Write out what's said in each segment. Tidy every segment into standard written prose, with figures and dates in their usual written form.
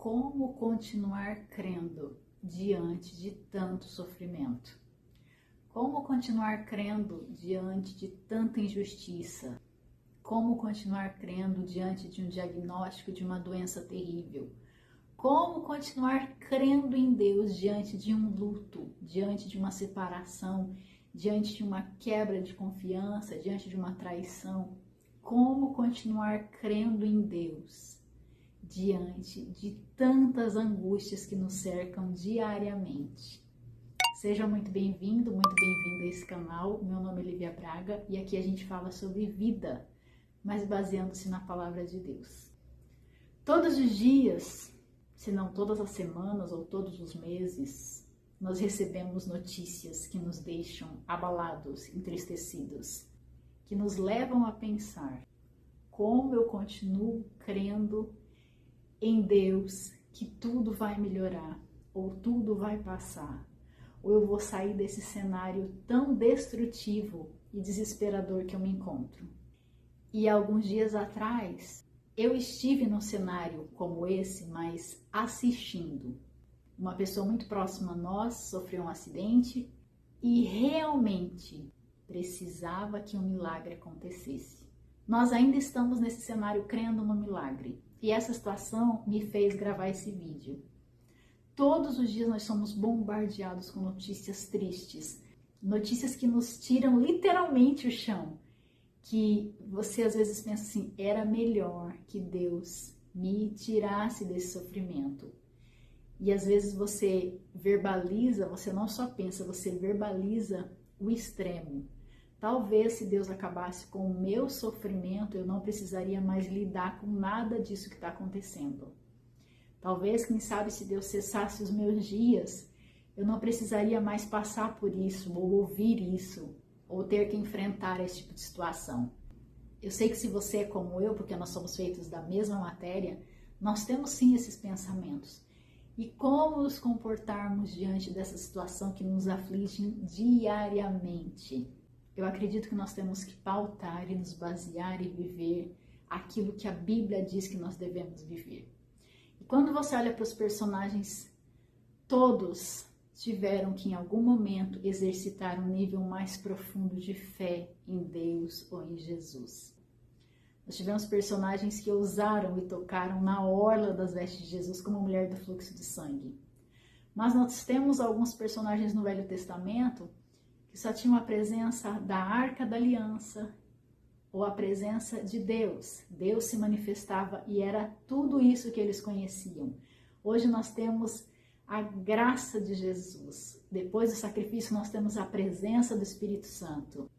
Como continuar crendo diante de tanto sofrimento? Como continuar crendo diante de tanta injustiça? Como continuar crendo diante de um diagnóstico de uma doença terrível? Como continuar crendo em Deus diante de um luto, diante de uma separação, diante de uma quebra de confiança, diante de uma traição? Como continuar crendo em Deus diante de tantas angústias que nos cercam diariamente? Seja muito bem-vindo, muito bem-vinda a esse canal. Meu nome é Lívia Braga e aqui a gente fala sobre vida, mas baseando-se na palavra de Deus. Todos os dias, se não todas as semanas ou todos os meses, nós recebemos notícias que nos deixam abalados, entristecidos, que nos levam a pensar: como eu continuo crendo em Deus que tudo vai melhorar, ou tudo vai passar, ou eu vou sair desse cenário tão destrutivo e desesperador que eu me encontro. E alguns dias atrás, eu estive num cenário como esse, mas assistindo. Uma pessoa muito próxima a nós sofreu um acidente e realmente precisava que um milagre acontecesse. Nós ainda estamos nesse cenário crendo no milagre. E essa situação me fez gravar esse vídeo. Todos os dias nós somos bombardeados com notícias tristes, notícias que nos tiram literalmente o chão, que você às vezes pensa assim: era melhor que Deus me tirasse desse sofrimento. E às vezes você verbaliza, você não só pensa, você verbaliza o extremo. Talvez se Deus acabasse com o meu sofrimento, eu não precisaria mais lidar com nada disso que está acontecendo. Talvez, quem sabe, se Deus cessasse os meus dias, eu não precisaria mais passar por isso, ou ouvir isso, ou ter que enfrentar esse tipo de situação. Eu sei que se você é como eu, porque nós somos feitos da mesma matéria, nós temos sim esses pensamentos. E como nos comportarmos diante dessa situação que nos aflige diariamente? Eu acredito que nós temos que pautar e nos basear e viver aquilo que a Bíblia diz que nós devemos viver. E quando você olha para os personagens, todos tiveram que em algum momento exercitar um nível mais profundo de fé em Deus ou em Jesus. Nós tivemos personagens que ousaram e tocaram na orla das vestes de Jesus, como a mulher do fluxo de sangue. Mas nós temos alguns personagens no Velho Testamento que só tinham a presença da Arca da Aliança ou a presença de Deus. Deus se manifestava e era tudo isso que eles conheciam. Hoje nós temos a graça de Jesus. Depois do sacrifício nós temos a presença do Espírito Santo.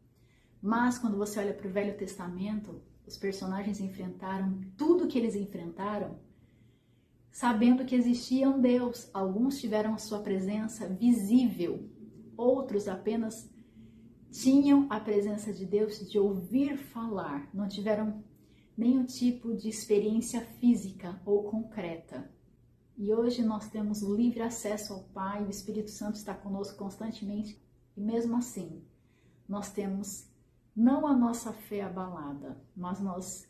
Mas quando você olha para o Velho Testamento, os personagens enfrentaram tudo o que eles enfrentaram sabendo que existia um Deus. Alguns tiveram a sua presença visível, outros apenas tinham a presença de Deus de ouvir falar, não tiveram nenhum tipo de experiência física ou concreta. E hoje nós temos livre acesso ao Pai, o Espírito Santo está conosco constantemente, e mesmo assim, nós temos não a nossa fé abalada, mas nós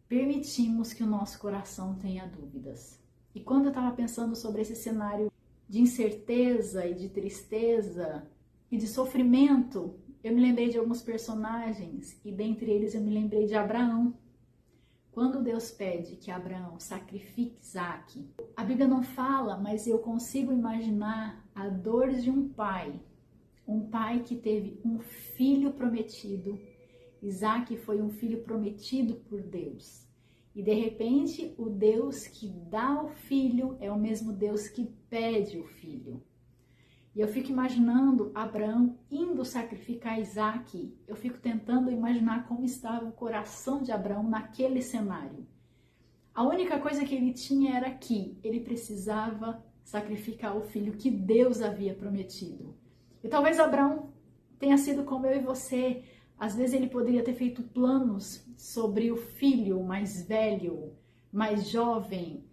permitimos que o nosso coração tenha dúvidas. E quando eu estava pensando sobre esse cenário de incerteza e de tristeza e de sofrimento, eu me lembrei de alguns personagens e dentre eles eu me lembrei de Abraão. Quando Deus pede que Abraão sacrifique Isaque, a Bíblia não fala, mas eu consigo imaginar a dor de um pai que teve um filho prometido. Isaque foi um filho prometido por Deus. E de repente, o Deus que dá o filho é o mesmo Deus que pede o filho. E eu fico imaginando Abraão indo sacrificar Isaque. Eu fico tentando imaginar como estava o coração de Abraão naquele cenário. A única coisa que ele tinha era que ele precisava sacrificar o filho que Deus havia prometido. E talvez Abraão tenha sido como eu e você. Às vezes ele poderia ter feito planos sobre o filho mais velho, mais jovem.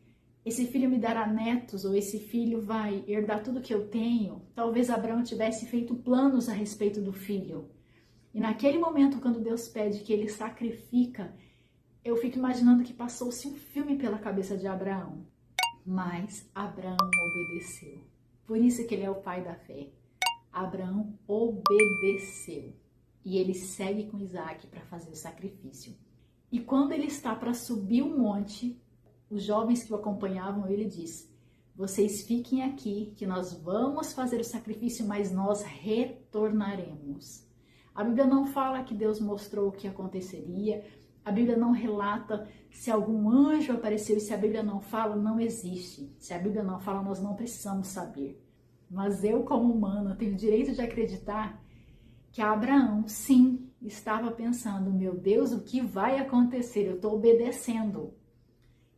Esse filho me dará netos, ou esse filho vai herdar tudo que eu tenho. Talvez Abraão tivesse feito planos a respeito do filho. E naquele momento, quando Deus pede que ele sacrifica, eu fico imaginando que passou-se um filme pela cabeça de Abraão. Mas Abraão obedeceu. Por isso que ele é o pai da fé. Abraão obedeceu. E ele segue com Isaac para fazer o sacrifício. E quando ele está para subir o monte, os jovens que o acompanhavam, ele diz: vocês fiquem aqui, que nós vamos fazer o sacrifício, mas nós retornaremos. A Bíblia não fala que Deus mostrou o que aconteceria. A Bíblia não relata se algum anjo apareceu. E se a Bíblia não fala, não existe. Se a Bíblia não fala, nós não precisamos saber. Mas eu, como humano, tenho o direito de acreditar que Abraão, sim, estava pensando: meu Deus, o que vai acontecer? Eu estou obedecendo.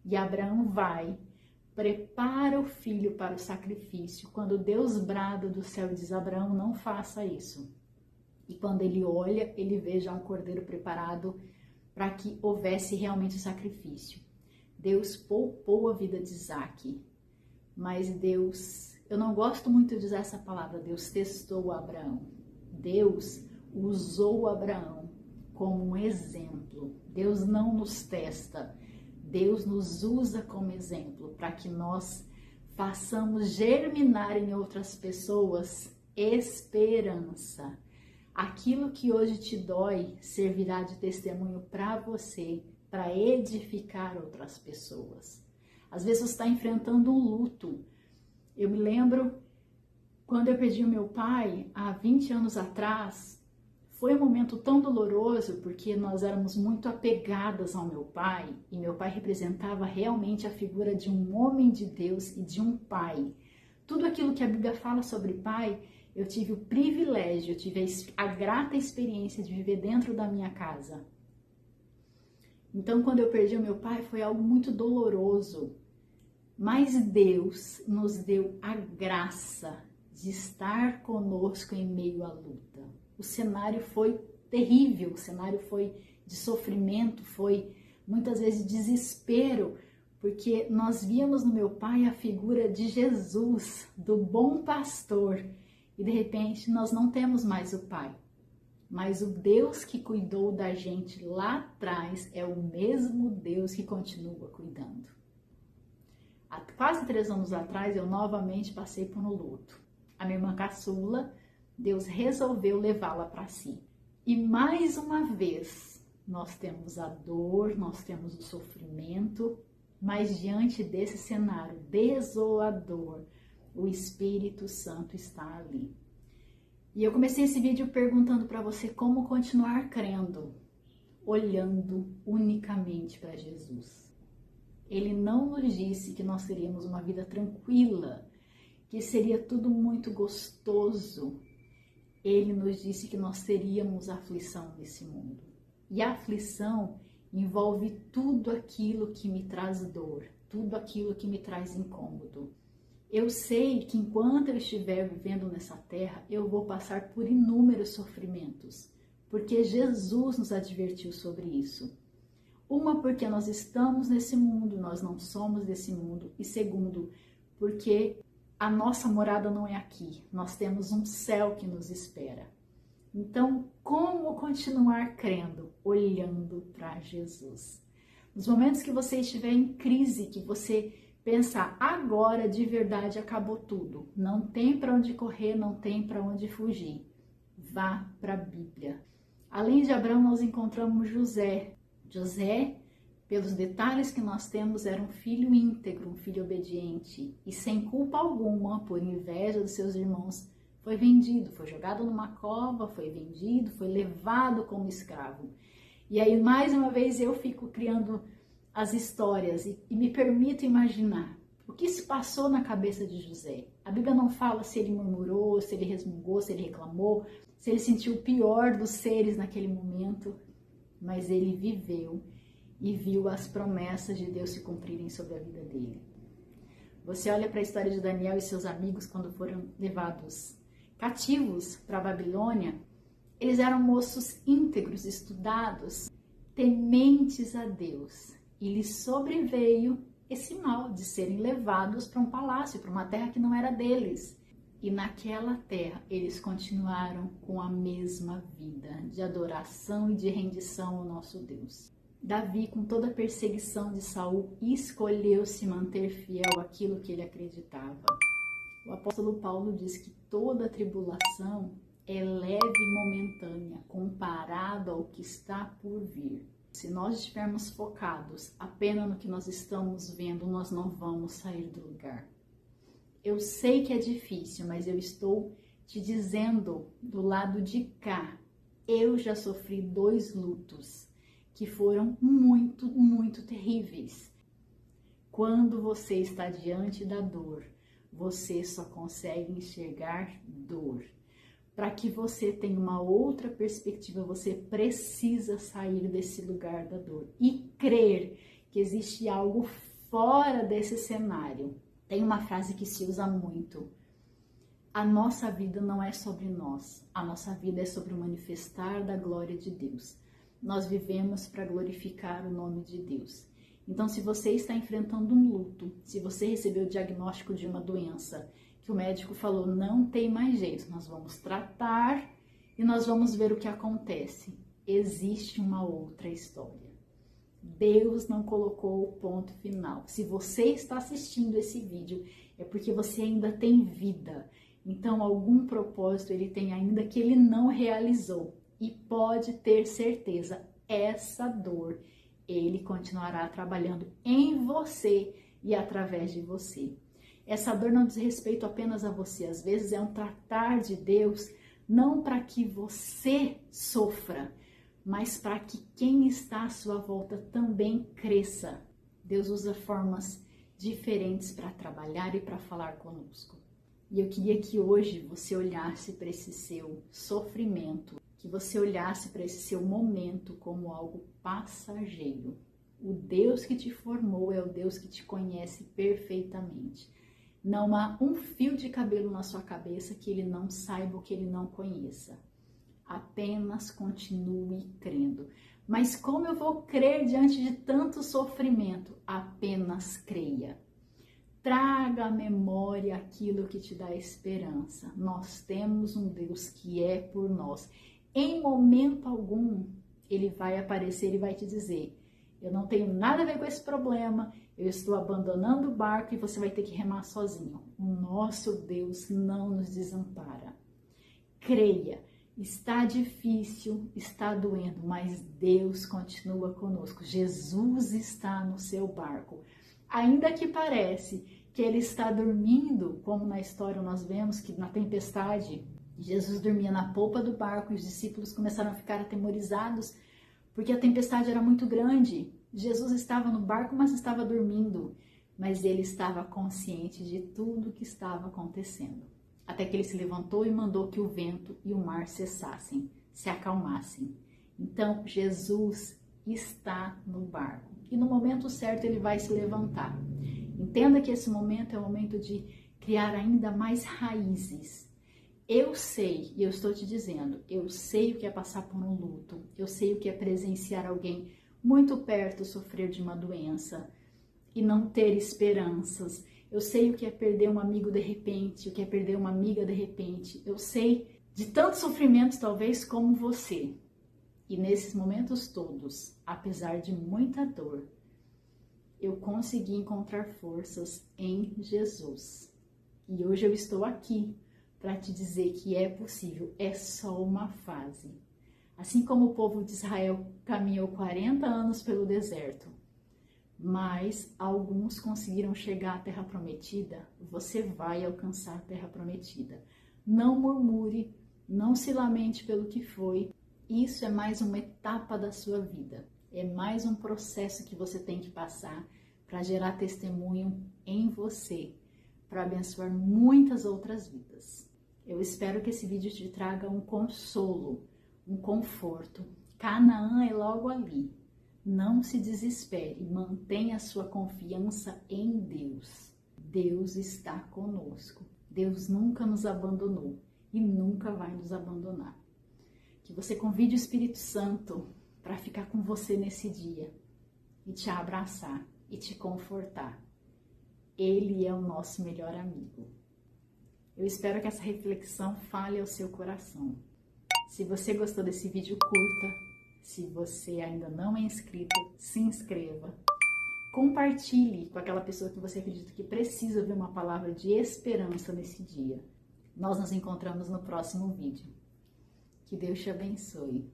E Abraão vai, prepara o filho para o sacrifício. Quando Deus brada do céu e diz: Abraão, não faça isso. E quando ele olha, ele vê já um cordeiro preparado para que houvesse realmente o sacrifício. Deus poupou a vida de Isaac, mas Deus, eu não gosto muito de usar essa palavra, Deus testou Abraão. Deus usou Abraão como um exemplo. Deus não nos testa, Deus nos usa como exemplo para que nós façamos germinar em outras pessoas esperança. Aquilo que hoje te dói servirá de testemunho para você, para edificar outras pessoas. Às vezes você está enfrentando um luto. Eu me lembro quando eu perdi o meu pai, há 20 anos atrás, foi um momento tão doloroso porque nós éramos muito apegadas ao meu pai e meu pai representava realmente a figura de um homem de Deus e de um pai. Tudo aquilo que a Bíblia fala sobre pai, eu tive o privilégio, eu tive a grata experiência de viver dentro da minha casa. Então, quando eu perdi o meu pai, foi algo muito doloroso. Mas Deus nos deu a graça de estar conosco em meio à luta. O cenário foi terrível, o cenário foi de sofrimento, foi muitas vezes desespero, porque nós víamos no meu pai a figura de Jesus, do bom pastor, e de repente nós não temos mais o pai. Mas o Deus que cuidou da gente lá atrás é o mesmo Deus que continua cuidando. Há quase 3 anos atrás eu novamente passei por um luto. A minha irmã caçula, Deus resolveu levá-la para si. E mais uma vez nós temos a dor, nós temos o sofrimento, mas diante desse cenário desolador, o Espírito Santo está ali. E eu comecei esse vídeo perguntando para você como continuar crendo, olhando unicamente para Jesus. Ele não nos disse que nós teríamos uma vida tranquila, que seria tudo muito gostoso. Ele nos disse que nós teríamos aflição nesse mundo. E a aflição envolve tudo aquilo que me traz dor, tudo aquilo que me traz incômodo. Eu sei que enquanto eu estiver vivendo nessa terra, eu vou passar por inúmeros sofrimentos, porque Jesus nos advertiu sobre isso. Uma, porque nós estamos nesse mundo, nós não somos desse mundo. E segundo, porque a nossa morada não é aqui, nós temos um céu que nos espera. Então, como continuar crendo? Olhando para Jesus. Nos momentos que você estiver em crise, que você pensar, agora de verdade acabou tudo, não tem para onde correr, não tem para onde fugir, vá para a Bíblia. Além de Abraão, nós encontramos José. José, pelos detalhes que nós temos, era um filho íntegro, um filho obediente e sem culpa alguma, por inveja dos seus irmãos, foi vendido, foi jogado numa cova, foi vendido, foi levado como escravo. E aí, mais uma vez, eu fico criando as histórias e me permito imaginar o que se passou na cabeça de José. A Bíblia não fala se ele murmurou, se ele resmungou, se ele reclamou, se ele sentiu o pior dos seres naquele momento, mas ele viveu e viu as promessas de Deus se cumprirem sobre a vida dele. Você olha para a história de Daniel e seus amigos quando foram levados cativos para a Babilônia, eles eram moços íntegros, estudados, tementes a Deus. E lhes sobreveio esse mal de serem levados para um palácio, para uma terra que não era deles. E naquela terra eles continuaram com a mesma vida de adoração e de rendição ao nosso Deus. Davi, com toda a perseguição de Saul, escolheu se manter fiel àquilo que ele acreditava. O apóstolo Paulo diz que toda tribulação é leve e momentânea, comparado ao que está por vir. Se nós estivermos focados apenas no que nós estamos vendo, nós não vamos sair do lugar. Eu sei que é difícil, mas eu estou te dizendo do lado de cá, eu já sofri 2 lutos que foram muito, muito terríveis. Quando você está diante da dor, você só consegue enxergar dor. Para que você tenha uma outra perspectiva, você precisa sair desse lugar da dor e crer que existe algo fora desse cenário. Tem uma frase que se usa muito. A nossa vida não é sobre nós, a nossa vida é sobre o manifestar da glória de Deus. Nós vivemos para glorificar o nome de Deus. Então, se você está enfrentando um luto, se você recebeu o diagnóstico de uma doença, que o médico falou, não tem mais jeito, nós vamos tratar e nós vamos ver o que acontece. Existe uma outra história. Deus não colocou o ponto final. Se você está assistindo esse vídeo, é porque você ainda tem vida. Então, algum propósito ele tem ainda que ele não realizou. E pode ter certeza, essa dor, ele continuará trabalhando em você e através de você. Essa dor não diz respeito apenas a você, às vezes é um tratar de Deus, não para que você sofra, mas para que quem está à sua volta também cresça. Deus usa formas diferentes para trabalhar e para falar conosco. E eu queria que hoje você olhasse para esse seu sofrimento, que você olhasse para esse seu momento como algo passageiro. O Deus que te formou é o Deus que te conhece perfeitamente. Não há um fio de cabelo na sua cabeça que ele não saiba ou que ele não conheça. Apenas continue crendo. Mas como eu vou crer diante de tanto sofrimento? Apenas creia. Traga à memória aquilo que te dá esperança. Nós temos um Deus que é por nós. Em momento algum, ele vai aparecer e vai te dizer, eu não tenho nada a ver com esse problema, eu estou abandonando o barco e você vai ter que remar sozinho. O nosso Deus não nos desampara. Creia, está difícil, está doendo, mas Deus continua conosco. Jesus está no seu barco. Ainda que parece que ele está dormindo, como na história nós vemos que na tempestade, Jesus dormia na polpa do barco e os discípulos começaram a ficar atemorizados porque a tempestade era muito grande. Jesus estava no barco, mas estava dormindo, mas ele estava consciente de tudo o que estava acontecendo. Até que ele se levantou e mandou que o vento e o mar cessassem, se acalmassem. Então, Jesus está no barco e no momento certo ele vai se levantar. Entenda que esse momento é o momento de criar ainda mais raízes. Eu sei, e eu estou te dizendo, eu sei o que é passar por um luto, eu sei o que é presenciar alguém muito perto sofrer de uma doença e não ter esperanças. Eu sei o que é perder um amigo de repente, o que é perder uma amiga de repente. Eu sei de tantos sofrimentos talvez como você. E nesses momentos todos, apesar de muita dor, eu consegui encontrar forças em Jesus. E hoje eu estou aqui para te dizer que é possível, é só uma fase. Assim como o povo de Israel caminhou 40 anos pelo deserto, mas alguns conseguiram chegar à Terra Prometida, você vai alcançar a Terra Prometida. Não murmure, não se lamente pelo que foi, isso é mais uma etapa da sua vida, é mais um processo que você tem que passar para gerar testemunho em você, para abençoar muitas outras vidas. Eu espero que esse vídeo te traga um consolo, um conforto. Canaã é logo ali. Não se desespere, mantenha a sua confiança em Deus. Deus está conosco. Deus nunca nos abandonou e nunca vai nos abandonar. Que você convide o Espírito Santo para ficar com você nesse dia e te abraçar e te confortar. Ele é o nosso melhor amigo. Eu espero que essa reflexão fale ao seu coração. Se você gostou desse vídeo, curta, Se você ainda não é inscrito, se inscreva. Compartilhe com aquela pessoa que você acredita que precisa ouvir uma palavra de esperança nesse dia. Nós nos encontramos no próximo vídeo. Que Deus te abençoe.